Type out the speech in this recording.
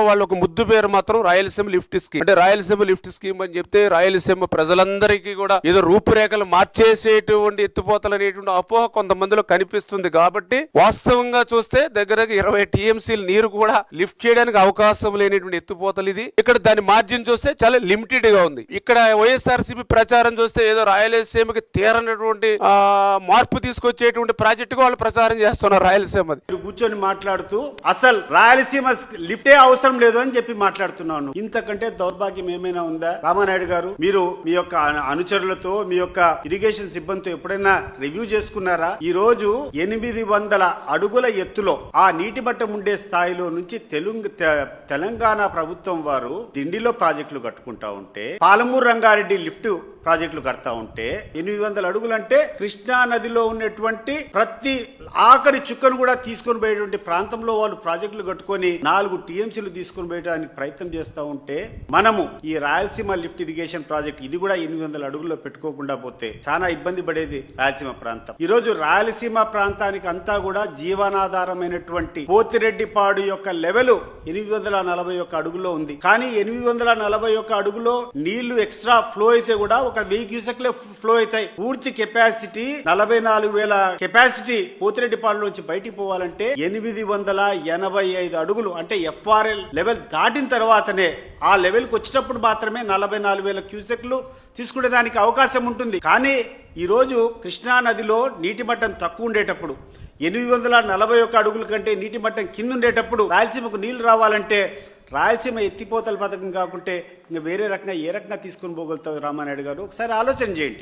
వాళ్ళు ఒక ముద్దు పేరు మాత్రం రాయలసీమ లిఫ్ట్ స్కీమ్. అంటే రాయలసీమ లిఫ్ట్ స్కీమ్ అని చెప్తే రాయలసీమ ప్రజలందరికీ కూడా ఏదో రూపురేఖలు మార్చేసేటువంటి ఎత్తిపోతలు అనేటువంటి అపోహ కొంతమందిలో కనిపిస్తుంది. కాబట్టి వాస్తవంగా చూస్తే దగ్గర 20 టీఎంసీల నీరు కూడా లిఫ్ట్ చేయడానికి అవకాశం లేనిటువంటి ఎత్తిపోతలు ఇది. ఇక్కడ దాని మార్జిన్ చూస్తే చాలా లిమిటెడ్ గా ఉంది. ఇక్కడ వైఎస్ఆర్సీపీ ప్రచారం చూస్తే ఏదో రాయలసీమకి తీరనటువంటి మార్పు తీసుకొచ్చేటువంటి ప్రాజెక్టు వాళ్ళు ప్రచారం చేస్తున్నారు. రాయలసీమ కూర్చొని మాట్లాడుతూ అసలు రాయలసీమ లిఫ్టే అవసరం లేదు అని చెప్పి మాట్లాడుతున్నాను. ఇంతకంటే దౌర్భాగ్యం ఏమైనా ఉందా? రామానాయుడు గారు, మీరు మీ యొక్క అనుచరులతో మీ యొక్క ఇరిగేషన్ సిబ్బందితో ఎప్పుడైనా రివ్యూ చేసుకున్నారా? ఈ రోజు 800 అడుగుల ఎత్తులో ఆ నీటి మట్టం ఉండే స్థాయిలో నుంచి తెలంగాణ ప్రభుత్వం వారు దిండిలో ప్రాజెక్టులు కట్టుకుంటా ఉంటే, పాలమూరు రంగారెడ్డి లిఫ్ట్ ప్రాజెక్టులు కడతా ఉంటే 800 అడుగులు అంటే కృష్ణా నదిలో ఉన్నటువంటి ప్రతి ఆఖరి చుక్కను కూడా తీసుకొని పోయేటువంటి ప్రాంతంలో వాళ్ళు ప్రాజెక్టులు కట్టుకొని 4 టీఎంసీలు తీసుకొని పోయడానికి ప్రయత్నం చేస్తూ ఉంటే, మనము ఈ రాయలసీమ లిఫ్ట్ ఇరిగేషన్ ప్రాజెక్ట్ ఇది కూడా 800 అడుగుల్లో పెట్టుకోకుండా పోతే చాలా ఇబ్బంది పడేది రాయలసీమ ప్రాంతం. ఈ రోజు రాయలసీమ ప్రాంతానికి అంతా కూడా జీవనాధారమైనటువంటి పోతిరెడ్డిపాడు యొక్క లెవెల్ 841 అడుగులో ఉంది. కానీ 841 అడుగులో నీళ్లు ఎక్స్ట్రా ఫ్లో అయితే కూడా ఒక 1000 క్యూసెక్లే ఫ్లో అవుతాయి. పూర్తి కెపాసిటీ 44,000 కెపాసిటీ పోతిరెడ్డిపాడులోంచి బయటికి పోవాలంటే 885 అడుగులు అంటే ఎఫ్ఆర్ఎల్ లెవెల్ దాటిన తర్వాతనే, ఆ లెవెల్ కు వచ్చేటప్పుడు మాత్రమే 44,000 క్యూసెక్లు తీసుకునే దానికి అవకాశం ఉంటుంది. కానీ ఈ రోజు కృష్ణా నదిలో నీటి మట్టం తక్కువ ఉండేటప్పుడు 841 అడుగుల కంటే నీటి మట్టం కింద ఉండేటప్పుడు రాయలసీమకు నీళ్లు రావాలంటే రాయలసీమ ఎత్తిపోతల పథకం కాకుంటే ఇంకా వేరే రకంగా ఏ రకంగా తీసుకొని పోగలుగుతారు రామానాయుడు గారు? ఒకసారి ఆలోచన చేయండి.